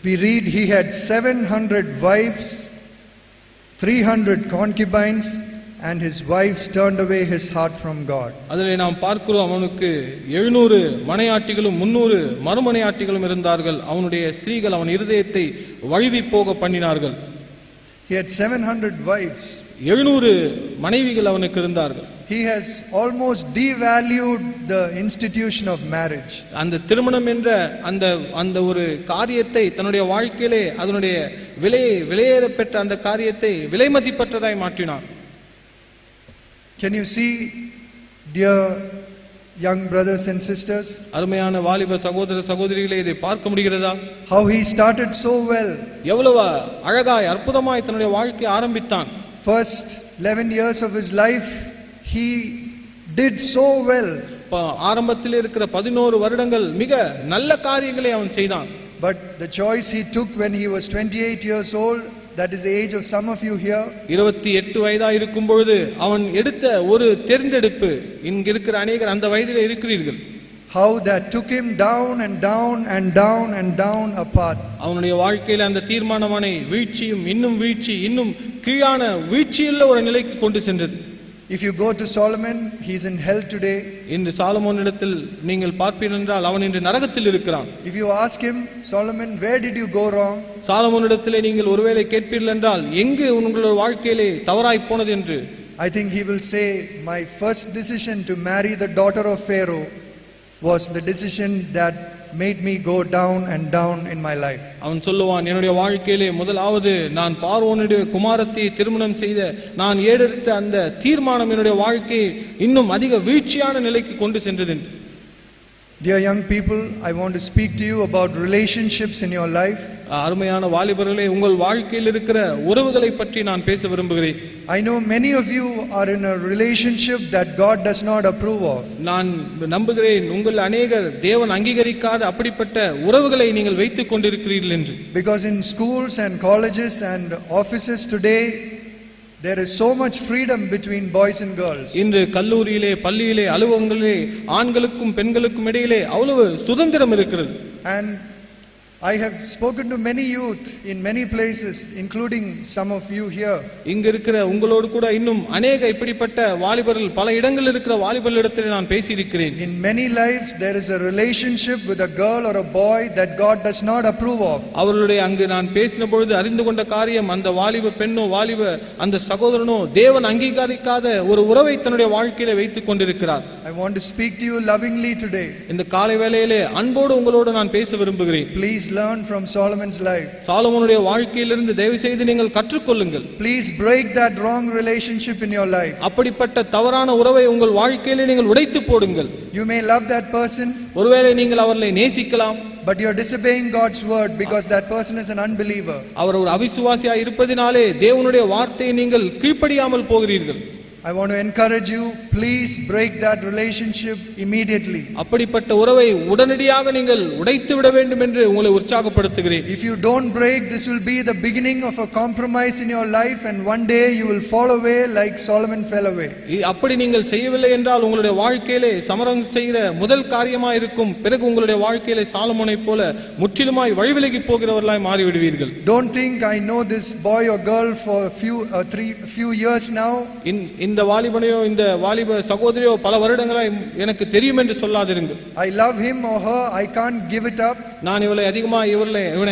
We read he had 700 wives, 300 concubines, and his wives turned away his heart from God. அதிலே நாம் பார்க்கிறோம், அவனுக்கு 700 மனையாட்டிகளும் 300 மறுமனையாட்டிகளும் இருந்தார்கள். அவனுடைய ஸ்திரீகள் அவன் இருதயத்தை வழுவி போக பண்ணினார்கள். He had 700 wives. 700 மனைவிகள் அவனுக்கு இருந்தார்கள். He has almost devalued the institution of marriage. அந்த திருமணம் என்ற அந்த ஒரு காரியத்தை தன்னுடைய வாழ்க்கையிலே அதனுடைய விலையேற பெற்ற அந்த காரியத்தை விலை மதிப்பற்றதாய் மாற்றினான். Can you see, dear young brothers and sisters, அருமையான வாலிப சகோதர சகோதரிகளே, இதை பார்க்க முடிகிறதா? how he started so well. எவ்வளவு அழகாய் அற்புதமாய் தன்னுடைய வாழ்க்கையை ஆரம்பித்தான். First 11 years of his life, he did so well. ஆரம்பத்தில் இருக்கிற 11 வருடங்கள் மிக நல்ல காரியங்களை அவன் செய்தான். But the choice he took when he was 28 years old, that is the age of some of you here. 28 வயதாய் இருக்கும் பொழுது அவன் எடுத்த ஒரு தேர்ந்தெடுப்பு, இங்க இருக்கிற அநேகர் அந்த வயதிலே இருக்கிறீர்கள், how that took him down and down and down and down a path. அவனுடைய வாழ்க்கையில அந்த தீர்மானமான வீழ்ச்சியும் இன்னும் வீழ்ச்சி, இன்னும் கீழான வீழ்ச்சியுள்ள ஒரு நிலைக்கு கொண்டு சென்றது. If you go to Solomon, he is in hell today. இன்று சாலமோனிடத்தில் நீங்கள் பார்ப்பீர்கள் என்றால் அவன் இன்று நரகத்தில் இருக்கிறான். If you ask him, Solomon, where did you go wrong? சாலமோனிடத்திலே நீங்கள் ஒருவேளை கேட்பீர்கள் என்றால் எங்கு உங்களுடைய வாழ்க்கையிலே தவறாய் போனது என்று, I think he will say, my first decision to marry the daughter of Pharaoh was the decision that made me go down and down in my life. அவன் சொல்லுவான், என்னுடைய வாழ்க்கையிலே முதலாவது நான் பார்வோனுடைய குமாரத்தை திருமணம் செய்த நான் ஏறெடுத்த அந்த தீர்மானம் என்னுடைய வாழ்க்கையை இன்னும் அதிக வீழ்ச்சியான நிலைக்கு கொண்டு சென்றது. Dear young people, I want to speak to you about relationships in your life. அருமையான வாலிபர்களே, உங்கள் வாழ்க்கையில் இருக்கிற உறவுகளை பற்றி நான் பேச விரும்புகிறேன். I know many of you are in a relationship that God does not approve of. நான் நம்புகிறேன் உங்கள் அநேகர் தேவன் அங்கீகரிக்காத அப்படிப்பட்ட உறவுகளை நீங்கள் வைத்துக் கொண்டிருக்கிறீர்கள் என்று. Because in schools and colleges and offices today, there is so much freedom between boys and girls. இன்று கல்லூரியிலே, பள்ளியிலே, அலுவலகங்களிலே ஆண்களுக்கும் பெண்களுக்கும் இடையிலே அவ்வளவு சுதந்திரம் இருக்கிறது. And I have spoken to many youth in many places, including some of you here. இங்க இருக்கிற உங்களோடு கூட இன்னும் அநேக இப்படிப்பட்ட வாலிபர்கள், பல இடங்களில் இருக்கிற வாலிபர்களிடத்தில் நான் பேசி இருக்கிறேன். In many lives there is a relationship with a girl or a boy that God does not approve of. அவர்களுடைய அங்கு நான் பேசின பொழுது அறிந்து கொண்ட காரியம், அந்த வாலிப பெண்ணோ வாலிப அந்த சகோதரனோ தேவன் அங்கீகரிக்காத ஒரு உறவை தன்னுடைய வாழ்க்கையில வைத்துக் கொண்டிருக்கிறார். I want to speak to you lovingly today. இந்த காலை வேளையிலே அன்போடு உங்களோடு நான் பேச விரும்புகிறேன். Please learn from Solomon's life. சாலமோனுடைய வாழ்க்கையிலிருந்து தயவு செய்து நீங்கள் கற்றுக்கொள்ளுங்கள். Please break that wrong relationship in your life. அப்படிப்பட்ட தவறான உறவை உங்கள் வாழ்க்கையிலே நீங்கள் உடைத்து போடுங்கள். You may love that person, ஒருவேளை நீங்கள் அவர்களை நேசிக்கலாம், but you are disobeying God's word because that person is an unbeliever. அவர் ஒரு அவிசுவாசியாக இருப்பதினாலே தேவனுடைய வார்த்தையை நீங்கள் கீழ்ப்படியாமல் போகிறீர்கள். I want to encourage you, please break that relationship immediately. அப்படிப்பட்ட உறவை உடனடியாக நீங்கள் உடைத்து விட வேண்டும் என்று உங்களை உற்சாகப்படுத்துகிறேன். If you don't break, this will be the beginning of a compromise in your life, and one day you will fall away like Solomon fell away. அப்படி நீங்கள் செய்யவில்லை என்றால் உங்களுடைய வாழ்க்கையிலே சமரம் செய்கிற முதல் காரியமாய் இருக்கும். பிறகு உங்களுடைய வாழ்க்கையிலே சாலமோனை போல முற்றிலுமாய் வழிவிலகி போகிறவர்களாய் மாறிவிடுவீர்கள். Don't think I know this boy or girl for a few years now. இந்த வாலிபனையோ இந்த வாலிப சகோதரியோ பல வருடங்களாய் எனக்கு தெரியும் என்று சொல்லாதிருங்கள். I love him or her, I can't give it up. நான் இவனை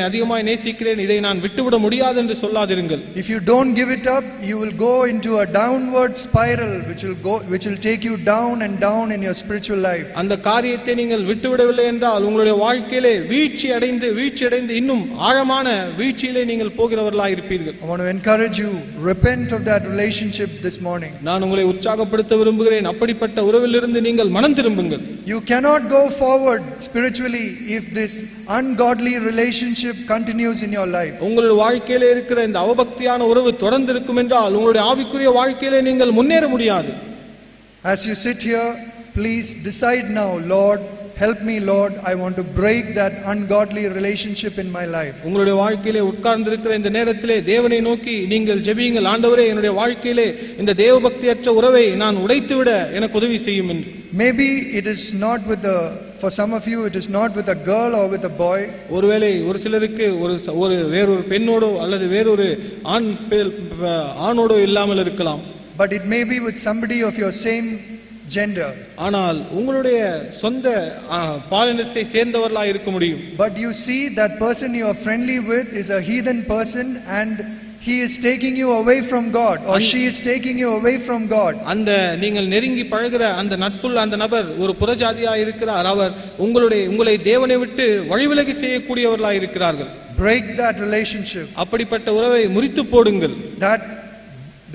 அதிகமாய் நேசிக்கிறேன், இதை நான் விட்டுவிட முடியாது என்று சொல்லாதிருங்கள். If you don't give it up, you will go into a downward spiral which will take you down and down in your spiritual life. அந்த காரியத்தை நீங்கள் விட்டுவிடவில்லை என்றால் உங்களுடைய வாழ்க்கையிலே வீழ்ச்சி அடைந்து இன்னும் ஆழமான வீழ்ச்சியிலே நீங்கள் போகிறவர்களாய் இருப்பீர்கள். I want to encourage you, repent of that relationship this morning. நான் உங்களை உற்சாகப்படுத்த விரும்புகிறேன். அப்படிப்பட்ட உறவிலிருந்து நீங்கள் மனம் திரும்புங்கள். You cannot go forward spiritually if this ungodly relationship continues in your life. உங்களுடைய வாழ்க்கையிலே இருக்கிற இந்த அவபக்தியான உறவு தொடர்ந்து இருக்கும் என்றால் உங்களுடைய ஆவிக்குரிய வாழ்க்கையிலே நீங்கள் முன்னேற முடியாது. As you sit here, please decide now, Lord, help me, Lord, I want to break that ungodly relationship in my life. உங்களுடைய வாழ்க்கையிலே உட்கார்ந்திருக்கிற இந்த நேரத்திலே தேவனை நோக்கி நீங்கள் ஜெபியுங்கள். ஆண்டவரே, என்னுடைய வாழ்க்கையிலே இந்த தேவபக்தியற்ற உறவை நான் உடைத்துவிட எனக்கு உதவி செய்யும் என்று. Maybe it is not for some of you it is not with a girl or with a boy. ஒருவேளை ஒரு சிலருக்கு ஒரு வேறொரு பெண்ணோடோ அல்லது வேறொரு ஆணோடோ இல்லாமல் இருக்கலாம். But it may be with somebody of your same gender. ஆனால் உங்களுடைய சொந்த பாலினத்தை சேர்ந்தவர்களாய் இருக்க முடியும். But you see that person you are friendly with is a heathen person and he is taking you away from God or she is taking you away from God. அந்த நீங்கள் நெருங்கி பழகுற அந்த நட்புள்ள அந்த நபர் ஒரு புறஜாதியாய் இருக்கிறார். அவர் உங்களை தேவனை விட்டு வழிவிலகி செய்யக்கூடியவர்களாய் இருக்கிறார்கள். Break that relationship. அப்படிப்பட்ட உறவை முறித்து போடுங்கள். That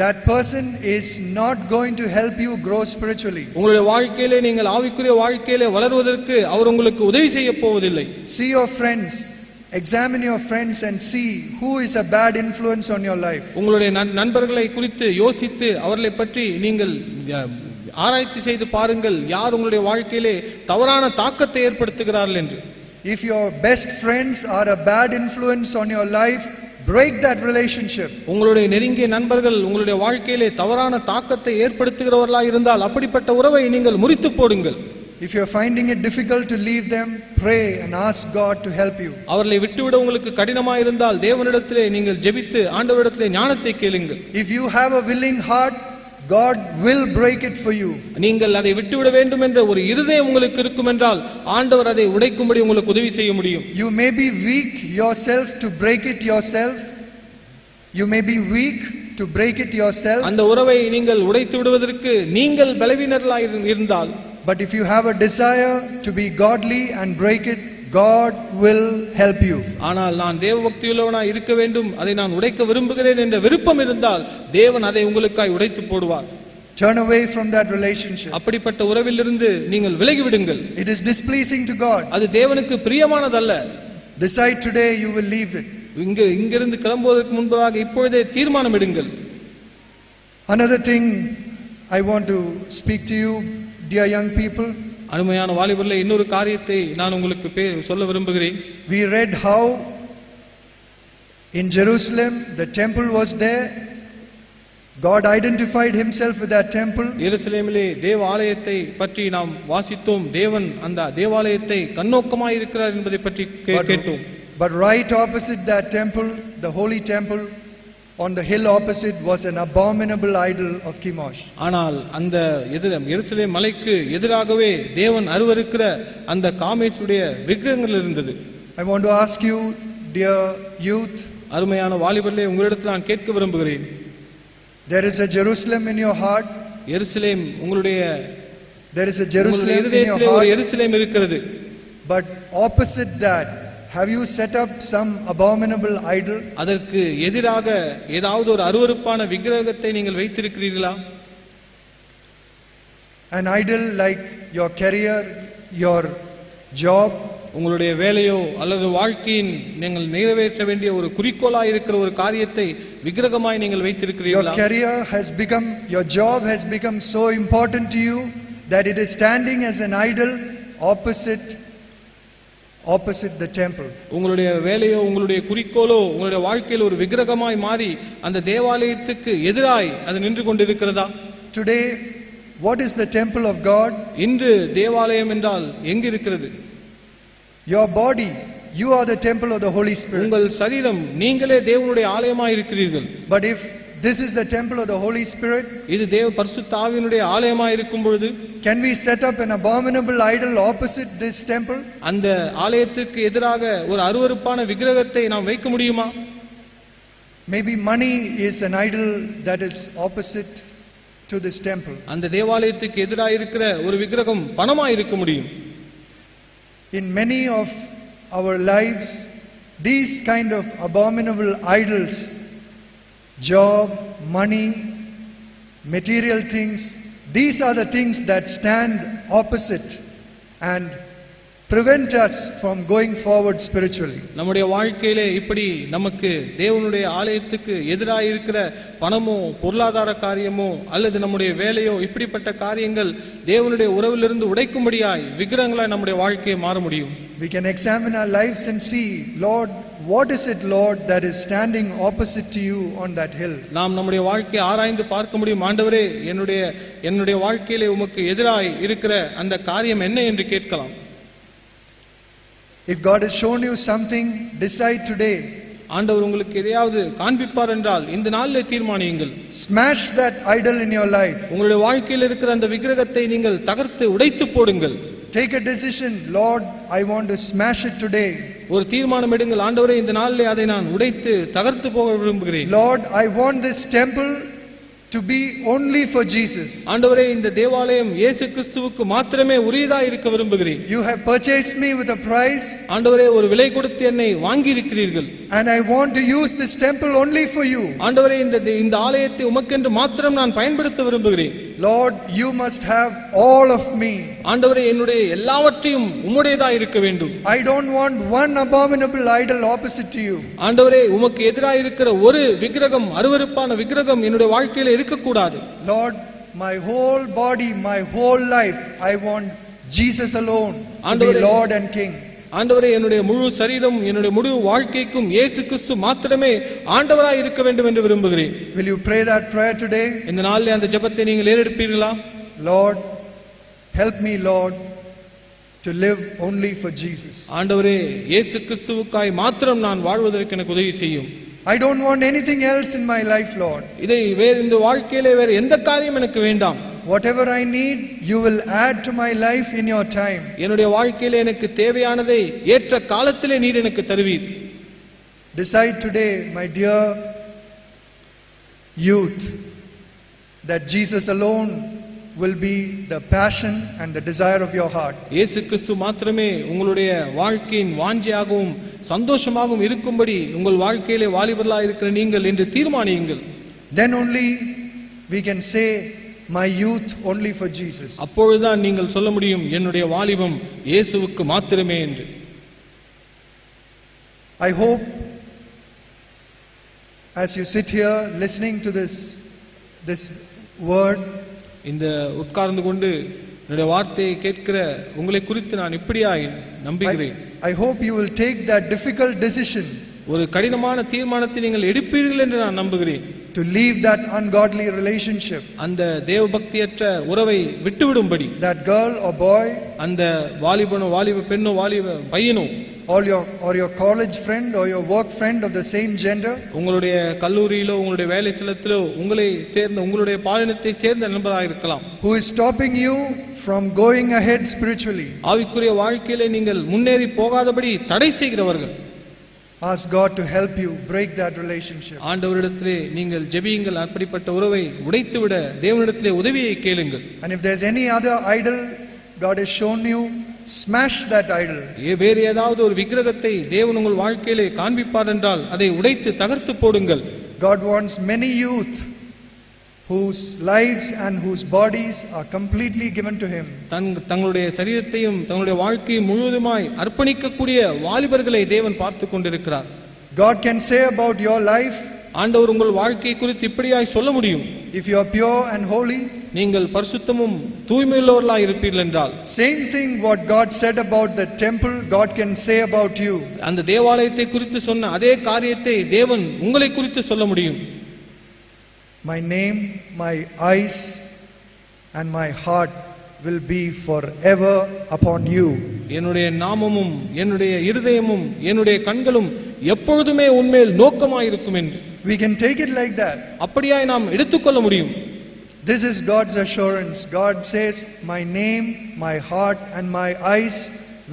that person is not going to help you grow spiritually. உங்களுடைய வாழ்க்கையிலே நீங்கள் ஆவிக்குரிய வாழ்க்கையிலே வளருவதற்கு அவர் உங்களுக்கு உதவி செய்ய போவதில்லை. See your friends, examine your friends and see who is a bad influence on your life. உங்களுடைய நண்பர்களை குறித்து யோசித்து அவர்களை பற்றி நீங்கள் ஆராய்ச்சி செய்து பாருங்கள், யார் உங்களுடைய வாழ்க்கையிலே தவறான தாக்கத்தை ஏற்படுத்துகிறார்கள் என்று. If your best friends are a bad influence on your life, break that relationship. உங்களுடைய நெருங்கிய நண்பர்கள் உங்களுடைய வாழ்க்கையிலே தவறான தாக்கத்தை ஏற்படுத்துகிறவர்களாக இருந்தால் அப்படிப்பட்ட உறவை நீங்கள் முறித்து போடுங்கள். If you are finding it difficult to leave them, pray and ask God to help you. அவர்களை விட்டுவிட உங்களுக்கு கடினமாக இருந்தால் தேவனிடத்திலே நீங்கள் ஜெபித்து ஆண்டவரிடத்திலே ஞானத்தை கேளுங்கள். If you have a willing heart, God will break it for you. நீங்கள் அதை விட்டுவிட வேண்டும் என்ற ஒரு இருதயம் உங்களுக்கு இருக்கும் என்றால் ஆண்டவர் அதை உடைக்கும்படி உங்களுக்கு உதவி செய்ய முடியும். You may be weak yourself to break it yourself. You may be weak to break it yourself. அந்த உறவை நீங்கள் உடைத்து விடுவதற்கு நீங்கள் பலவீனர்களாக இருந்தால், but if you have a desire to be godly and break it, God will help you. ஆனால் நான் தேவபக்தியுள்ளவனாய் இருக்க வேண்டும், அதை நான் உடைக்க விரும்புகிறேன் என்ற விருப்பம் இருந்தால் தேவன் அதை உங்களுக்காய் உடைத்து போடுவார். Turn away from that relationship. அப்படிப்பட்ட உறவிலிருந்து நீங்கள் விலகி விடுங்கள். It is displeasing to God. அது தேவனுக்கு பிரியமானதல்ல. Decide today you will leave it. இங்கிருந்து கிளம்புவதற்கு முன்பதாக இப்பொழுதே தீர்மானம் எடுங்கள். Another thing I want to speak to you, dear young people. அருமையான வாலிபர்களே, இன்னொரு காரியத்தை நான் உங்களுக்கு சொல்ல விரும்புகிறேன். We read how in Jerusalem the temple was there. God identified himself with that temple. எருசலேமிலே தேவ ஆலயத்தை பற்றி நாம் வாசித்தோம். தேவன் அந்த தேவாலயத்தை கண்ணோக்கமாய் இருக்கிறார் என்பதை பற்றி கேட்டோம். But right opposite that temple, the holy temple, on the hill opposite was an abominable idol of Chemosh. ஆனால் அந்த எருசலேம் மலைக்கு எதிராகவே தேவன் அருவருக்கிற அந்த காமேசுடைய விக்கிரகங்கள் இருந்தது. I want to ask you, dear youth, அருமையான வாலிபர்களே, உங்களிடத்தில் நான் கேட்க விரும்புகிறேன். there is a Jerusalem in your heart. எருசலேம் உங்களுடைய there is a Jerusalem in your heart. ஒரு எருசலேம் இருக்கிறது. But opposite that, have you set up some abominable idol? அதற்கு எதிராக ஏதாவது ஒரு அருவருப்பான விக்கிரகத்தை நீங்கள் வைத்திருக்கிறீர்களா? An idol like your career, your job, உங்களுடைய வேலையோ அல்லது வாழ்க்கையின் நீங்கள் நிறைவேற்ற வேண்டிய ஒரு குறிக்கோளாய் இருக்கிற ஒரு காரியத்தை விக்கிரகமாய் நீங்கள் வைத்திருக்கிறீர்களா? Your career has become, your job has become so important to you that it is standing as an idol opposite the temple. உங்களுடைய வேலையோ உங்களுடைய குறிக்கோளோ உங்களுடைய வாழ்க்கையில் ஒரு விக்கிரகமாய் மாறி அந்த தேவாலயத்துக்கு எதிராய் அது நின்று கொண்டிருக்கிறதா? Today, what is the temple of God? இன்று தேவாலயம் என்றால் எங்கு இருக்கிறது? Your body, you are the temple of the Holy Spirit. உங்கள் சரீரம், நீங்களே தேவனுடைய ஆலயமாய் இருக்கிறீர்கள். But if this is the temple of the Holy Spirit, இது தேவ பரிசுத்த ஆவியினுடைய ஆலயமாய் இருக்கும் பொழுது can we set up an abominable idol opposite this temple? அந்த ஆலயத்திற்கு எதிராக ஒரு அருவருப்பான விக்கிரகத்தை நாம் வைக்க முடியுமா? Maybe money is an idol that is opposite to this temple. அந்த தேவாலயத்துக்கு எதிராக இருக்கிற ஒரு விக்கிரகம் பணமாய் இருக்க முடியும். In many of our lives, these kind of abominable idols, job, money, material things, these are the things that stand opposite and prevent us from going forward spiritually. நம்முடைய வாழ்க்கையிலே இப்படி நமக்கு தேவனுடைய ஆலயத்துக்கு எதிராக இருக்கிற பணமோ பொருளாதார காரியமோ அல்லது நம்முடைய வேலையோ இப்படிப்பட்ட காரியங்கள் தேவனுடைய உறவிலிருந்து உடைக்கும்படியாய் விக்கிரகங்களாய் நம்முடைய வாழ்க்கையை மாற முடியும். We can examine our lives and see, Lord, what is it, Lord, that is standing opposite to you on that hill? நாம் நம்முடைய வாழ்க்கையை ஆராய்ந்து பார்க்க முடியும். ஆண்டவரே, என்னுடைய வாழ்க்கையிலே உமக்கு எதிராய் இருக்கிற அந்த காரியம் என்ன என்று கேட்கலாம். If God has shown you something, decide today. ஆண்டவர் உங்களுக்கு எதையாவது காண்பிப்பார் என்றால் இந்த நாளிலே தீர்மானியுங்கள். Smash that idol in your life. உங்களுடைய வாழ்க்கையில் இருக்கிற அந்த விக்கிரகத்தை நீங்கள் தகர்த்து உடைத்து போடுங்கள். Take a decision, Lord, I want to smash it today. ஒரு தீர்மானம் எடுங்கள். ஆண்டவரே, இந்த நாளிலே அதை நான் உடைத்து தகர்த்து போக விரும்புகிறேன். Lord, I want this temple to be only for Jesus. ஆண்டவரே இந்த தேவாலயம் இயேசு கிறிஸ்துவுக்கு மாத்திரமே உரியதாய் இருக்க விரும்புகிறேன். You have purchased me with a price. ஆண்டவரே ஒரு விலை கொடுத்து என்னை வாங்கி இருக்கிறீர்கள். And I want to use this temple only for you. ஆண்டவரே இந்த ஆலயத்தை உமக்கென்று மாத்திரம் நான் பயன்படுத்த விரும்புகிறேன். Lord, you must have all of me. ஆண்டவரே என்னுடைய எல்லாவற்றையும் உம்முடையதாய் இருக்க வேண்டும். I don't want one abominable idol opposite to you. ஆண்டவரே உமக்கு எதிராக இருக்கிற ஒரு விக்கிரகம், அருவருப்பான விக்கிரகம் என்னுடைய வாழ்க்கையில இருக்கக்கூடாது. Lord, my whole body, my whole life, I want Jesus alone to be Lord and King. ஆண்டவரே என்னுடைய முழு சரீரம், என்னுடைய முழு வாழ்க்கைக்கும் இயேசு கிறிஸ்து மாத்திரமே ஆண்டவராய் இருக்க வேண்டும் என்று விரும்புகிறேன். Will you pray that prayer today? இந்த நாளிலே அந்த ஜெபத்தை நீங்கள் ஏறெடுப்பீர்களா? Lord, help me, Lord, to live only for Jesus. ஆண்டவரே இயேசு கிறிஸ்துவுக்காய் மாத்திரம் நான் வாழ்வதற்கு எனக்கு உதவி செய்யும். I don't want anything else in my life, Lord. வேறு இந்த வாழ்க்கையிலே வேறு எந்த காரியம் எனக்கு வேண்டாம். Whatever I need, you will add to my life in your time. என்னுடைய வாழ்க்கையிலே எனக்கு தேவையானதை ஏற்ற காலத்திலே நீர் எனக்கு தருவீர். Decide today, my dear youth, that Jesus alone will be the passion and the desire of your heart. இயேசு கிறிஸ்து மாத்திரமே உங்களுடைய வாழ்க்கையின் வாஞ்சையாகவும் சந்தோஷமாகவும் இருக்கும்படி உங்கள் வாழ்க்கையிலே வாலிபர்களாக இருக்கிற நீங்கள் என்று தீர்மானியுங்கள். Then only we can say, my youth only for Jesus. அப்பொழுதுதான் நீங்கள் சொல்ல முடியும் என்னுடைய வாலிபம் இயேசுவுக்கு மாத்திரமே என்று. I hope as you sit here listening to this word, இந்த உட்கார்ந்து கொண்டு என்னுடைய வார்த்தையை கேட்கிற உங்களை குறித்து நான் இப்படியாய் நம்புகிறேன். I hope you will take that difficult decision. ஒரு கடினமான தீர்மானத்தை நீங்கள் எடுப்பீர்கள் என்று நான் நம்புகிறேன். To leave that ungodly relationship. அந்த தேவபக்தியற்ற உறவை விட்டுவிடும்படி. That girl or boy, அந்த வாலிபனோ வாலிப பெண்ணோ வாலிப பையனோ, or your college friend or your work friend of the same gender, உங்களுடைய கல்லூரியிலோ உங்களுடைய வேலை ஸ்தலத்திலோ உங்களை சேர்ந்த உங்களுடைய பாலினத்தை சேர்ந்த நண்பராக இருக்கலாம். who is stopping you from going ahead spiritually. ஆவிக்குரிய வாழ்க்கையிலே நீங்கள் முன்னேறி போகாதபடி தடை செய்கிறவர்கள். Ask God to help you break that relationship. ஆண்டவரிடத்திலே நீங்கள் ஜெபியுங்கள். அப்படிப்பட்ட உறவை உடைத்துவிட தேவனிடத்திலே உதவியை கேளுங்கள். And if there's any other idol God has shown you, smash that idol. வேறு ஏதாவது ஒரு விக்கிரகத்தை தேவன் உங்கள் வாழ்க்கையிலே காண்பிப்பார் என்றால் அதை உடைத்து தகர்த்து போடுங்கள். God wants many youth whose lives and whose bodies are completely given to him. தங்களுடைய சரீரத்தையும் தங்களுடைய வாழ்க்கையும் முழுவதுமாய் அர்ப்பணிக்கக்கூடிய வாலிபர்களை தேவன் பார்த்து கொண்டிருக்கிறார். God can say about your life, ஆண்டவர் உங்கள் வாழ்க்கை குறித்து இப்படியாய் சொல்ல முடியும். if you are pure and holy, நீங்கள் பரிசுத்தமும் தூய்மையுள்ளவர்களாய் இருப்பீர்கள் என்றால், same thing what God said about the temple, God can say about you. அந்த தேவாலயத்தை குறித்து சொன்ன அதே காரியத்தை தேவன் உங்களை குறித்து சொல்ல முடியும். My name, my eyes and my heart will be forever upon you. என்னுடைய நாமமும் என்னுடைய இருதயமும் என்னுடைய கண்களும் எப்பொழுதுமே உன்மேல் நோக்கமாயிருக்கும் என்று. We can take it like that. அப்படியாய் நாம் எடுத்துக்கொள்ள முடியும். This is God's assurance. God says, my name, my heart and my eyes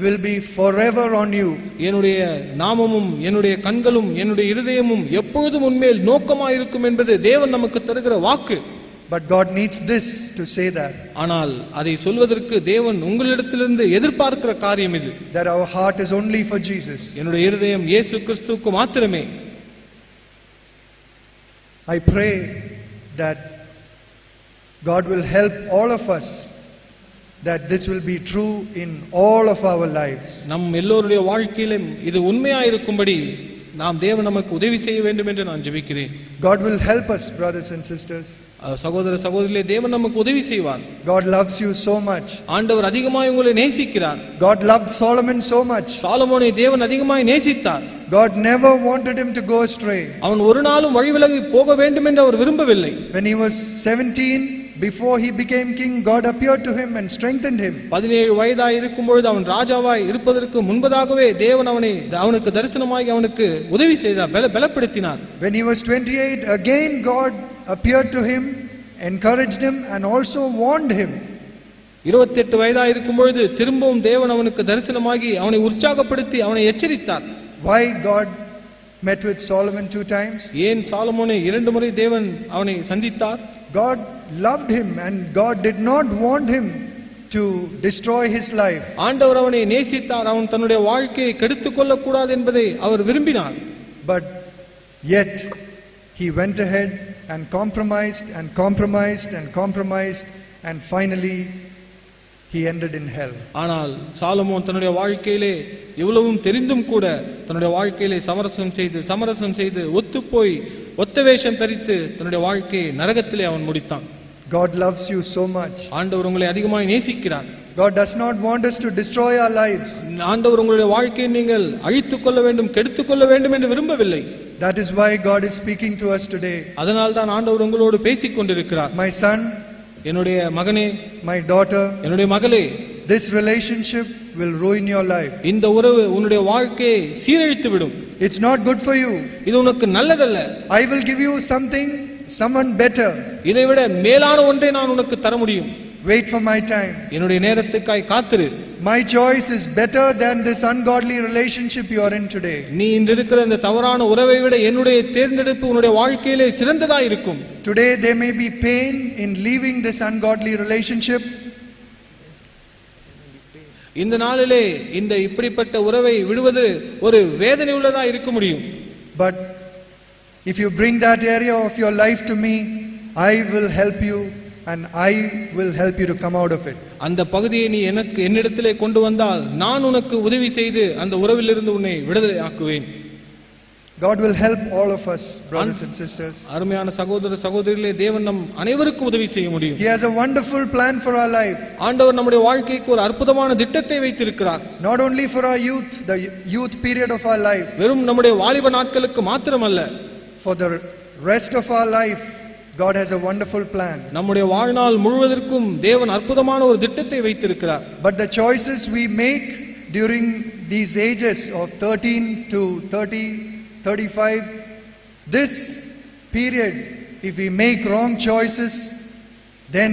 will be forever on you. என்னுடைய நாமமும் என்னுடைய கண்களும் என்னுடைய இருதயமும் எப்பொழுதும் உன்மேல் நோக்கமாயிருக்கும் என்பது தேவன் நமக்கு தருகிற வாக்கு. But God needs this to say that. ஆனால் அதை சொல்வதற்கு தேவன் உங்களிடத்திலிருந்து எதிர்பார்க்கிற காரியம் இது. That our heart is only for Jesus. என்னுடைய இருதயம் இயேசு கிறிஸ்துவுக்கு மாத்திரமே. I pray that God will help all of us, that this will be true in all of our lives. நம் எல்லோருடைய வாழ்க்கையிலும் இது உண்மையாயிருக்கும்படி நாம் தேவன் நமக்கு உதவி செய்ய வேண்டும் என்று நான் ஜெபிக்கிறேன். God will help us, brothers and sisters. சகோதர சகோதரிகளே, தேவன் நமக்கு உதவி செய்வார். God loves you so much. ஆண்டவர் அதிகமாய் உங்களை நேசிக்கிறார். God loved Solomon so much. சாலமோனை தேவன் அதிகமாய் நேசித்தார். God never wanted him to go astray. அவன் ஒரு நாளும் வழிவிலகி போக வேண்டும் என்று அவர் விரும்பவில்லை. When he was 17, before he became king, God appeared to him and strengthened him. 17 வயதாய் இருக்கும் பொழுது அவன் ராஜாவாய் இருப்பதற்கு முன்பதாகவே தேவன் அவனுக்கு தரிசனமாகி அவனுக்கு உதவி செய்தார், பலப்படுத்தினார். When he was 28, again God appeared to him, encouraged him and also warned him. 28 வயதாய் இருக்கும் பொழுது திரும்பவும் தேவன் அவனுக்கு தரிசனமாகி அவனை உற்சாகப்படுத்தி அவனை எச்சரித்தார். Why God met with Solomon 2 times? ஏன் சாலமோனை 2 முறை தேவன் அவனை சந்தித்தார்? God loved him and God did not want him to destroy his life. ஆண்டவர் அவனை நேசித்தார். அவன் தன்னுடைய வாழ்க்கையை கெடுத்துக் கொள்ளக் கூடாது என்பதை அவர் விரும்பினார். But yet he went ahead and compromised and compromised and compromised and finally he ended in hell. ஆனால் சாலமோன் தன்னுடைய வாழ்க்கையிலே எவ்வளவும் தெரிந்தும் கூட தன்னுடைய வாழ்க்கையிலே சமரசம் செய்து ஒத்துப்போய் ஒத்த வேஷம் தரித்து தன்னுடைய வாழ்க்கையை நரகத்திலே அவன் முடித்தான். God loves you so much. ஆண்டவர் உங்களை அதிகமாய் நேசிக்கிறார். God does not want us to destroy our lives. ஆண்டவர் உங்களுடைய வாழ்க்கையை நீங்கள் அழித்துக் கொள்ள வேண்டும், கெடுத்துக் கொள்ள வேண்டும் என்று விரும்பவில்லை. That is why God is speaking to us today. அதனால் தான் ஆண்டவர் உங்களோடு பேசிக் கொண்டிருக்கிறார். My son, என்னுடைய மகனே, my daughter, என்னுடைய மகளே, this relationship will ruin your life. இந்த உறவு உன்னுடைய வாழ்க்கையை சீரழித்து விடும். It's not good for you. இது உனக்கு நல்லதல்ல. I will give you someone better. இதைவிட மேலான ஒன்றை நான் உனக்கு தர முடியும். Wait for my time. என்னுடைய நேரத்துக்காய் காத்திரு. My choice is better than this ungodly relationship you are in today. நீ இன்று இருக்கிற இந்த தவறான உறவை விட என்னுடைய தேர்ந்தெடுப்பு உன்னுடைய வாழ்க்கையிலே சிறந்ததா இருக்கும். Today there may be pain in leaving this ungodly relationship. இந்த நாளிலே இந்த இப்படிப்பட்ட உறவை விடுவது ஒரு வேதனை உள்ளதா இருக்க முடியும். But if you bring that area of your life to me, I will help you and I will help you to come out of it. அந்த பகுதியை நீ என்னிடத்திலே கொண்டு வந்தால் நான் உனக்கு உதவி செய்து அந்த உறவிலிருந்து உன்னை விடுதலை ஆக்குவேன். God will help all of us, brothers and sisters. அருமையான சகோதர சகோதரிகளே, தேவன் நம் அனைவருக்கும் உதவி செய்ய முடியும். He has a wonderful plan for our life. ஆண்டவர் நம்முடைய வாழ்க்கைக்கு ஒரு அற்புதமான திட்டத்தை வைத்திருக்கிறார். Not only for our youth, the youth period of our life. வெறும் நம்முடைய வாலிப நாட்களுக்கு மாத்திரமல்ல, for the rest of our life, God has a wonderful plan. நம்முடைய வாழ்நாள் முழுவதற்கும் தேவன் அற்புதமான ஒரு திட்டத்தை வைத்திருக்கிறார். But the choices we make during these ages of 13 to 30, 35, this period, if we make wrong choices, then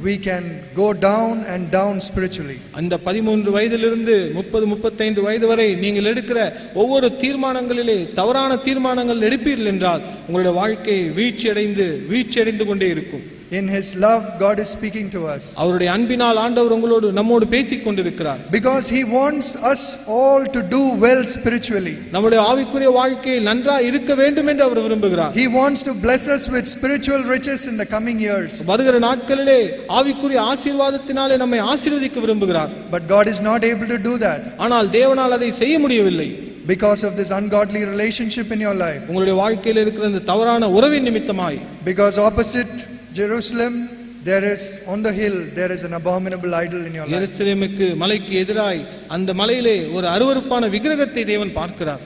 we can go down and down spiritually. அந்த 13 வயதிலிருந்து 30-35 வயது வரை நீங்கள் எடுக்கிற ஒவ்வொரு தீர்மானங்களிலே தவறான தீர்மானங்கள் எடுப்பீர்கள் என்றால் உங்களுடைய வாழ்க்கை வீழ்ச்சியடைந்து கொண்டே இருக்கும். In his love, God is speaking to us. அவருடைய அன்பினால் ஆண்டவர் நம்மோடு பேசிக் கொண்டிருக்கிறார். Because he wants us all to do well spiritually. நம்முடைய ஆவிக்குரிய வாழ்க்கை நன்றாய் இருக்க வேண்டும் என்று அவர் விரும்புகிறார். He wants to bless us with spiritual riches in the coming years. வருகிற நாட்களிலே ஆவிக்குரிய ஆசீர்வாதத்தினாலே நம்மை ஆசீர்வதிக்க விரும்புகிறார். But God is not able to do that. ஆனால் தேவனால் அதை செய்ய முடியவில்லை. Because of this ungodly relationship in your life. உங்களுடைய வாழ்க்கையில் இருக்கிற இந்த தவறான உறவின் நிமித்தமாய். Because opposite Jerusalem, on the hill, there is an abominable idol in your life. எருசலேமுக்கு மலைக்கு எதிராய் அந்த மலையிலே ஒரு அருவருப்பான விக்கிரகத்தை தேவன் பார்க்கிறார்.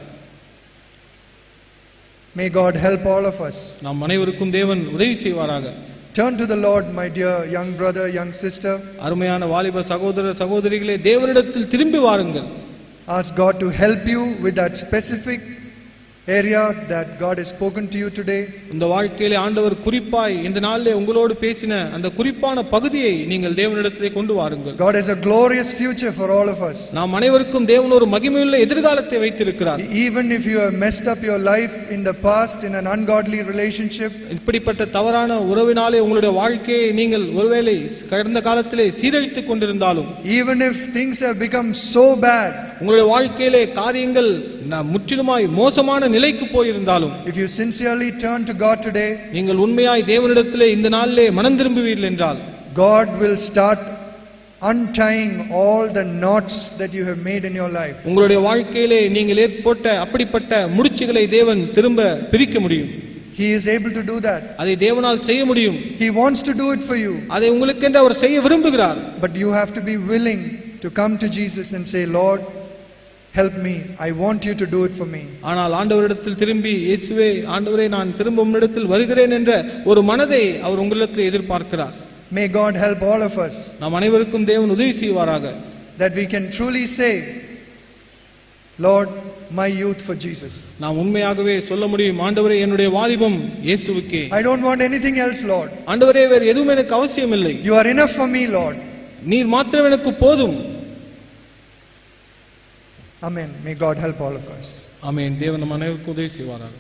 May God help all of us. நாம் அனைவருக்கும் தேவன் உதவி செய்வாராக. Turn to the Lord, my dear young brother, young sister. அருமையான வாலிப சகோதர சகோதரிகளே, தேவனிடத்தில் திரும்பி வாருங்கள். Ask God to help you with that specific area that God has spoken to you today. இந்த வாழ்க்கையிலே ஆண்டவர் குறிப்பாய் இந்த நாளிலே உங்களோடு பேசின அந்த குறிப்பான பகுதியை நீங்கள் தேவனிடத்திலே கொண்டு வாருங்கள். God has a glorious future for all of us. நாம் அனைவருக்கும் தேவன் ஒரு மகிமையுள்ள எதிர்காலத்தை வைத்திருக்கிறார். Even if you have messed up your life in the past in an ungodly relationship, இப்படிப்பட்ட தவறான உறவினாலே உங்களுடைய வாழ்க்கையை நீங்கள் ஒருவேளை கடந்த காலத்திலே சீரழித்துக் கொண்டிருந்தாலும், even if things have become so bad, உங்களுடைய வாழ்க்கையிலே காரியங்கள் முற்றிலுமாய் மோசமான நிலைக்கு போயிருந்தாலும், if you sincerely turn to God today, நீங்கள் உண்மையாய் தேவனிடத்திலே இந்த நாளிலே மனம் திரும்புவீர்கள் என்றால், God will start untying all the knots that you have made in your life. உங்களுடைய வாழ்க்கையிலே நீங்கள் ஏற்பட்ட அப்படிப்பட்ட முடிச்சுகளை தேவன் திரும்ப பிரிக்க முடியும். He is able to do that. அதை தேவனால் செய்ய முடியும். He wants to do it for you. அதை உங்களுக்கென்று அவர் செய்ய விரும்புகிறார். But you have to be willing to come to Jesus and say, Lord, help me. I want you to do it for me. ஆனால் ஆண்டவரிடத்தில் திரும்பி, இயேசுவே ஆண்டவரே, நான் திரும்ப உம்மிடத்தில் வருகிறேன் என்ற ஒரு மனதை அவர் உங்களிடத்தில் எதிர்பார்க்கிறார். May God help all of us. நாம் அனைவருக்கும் தேவன் உதவி செய்வாராக. That we can truly say, Lord, my youth for Jesus. நாம் உண்மையாகவே சொல்ல முடியும், ஆண்டவரே என்னுடைய வாலிபம் இயேசுவுக்கே. I don't want anything else, Lord. ஆண்டவரே வேறு எதுவும் எனக்கு அவசியம் இல்லை. You are enough for me, Lord. நீர் மாத்திரம் எனக்கு போதும். Amen. May God help all of us. ஆமென். தேவன் நம் அனைவருக்கும் உதவி செய்வாராக.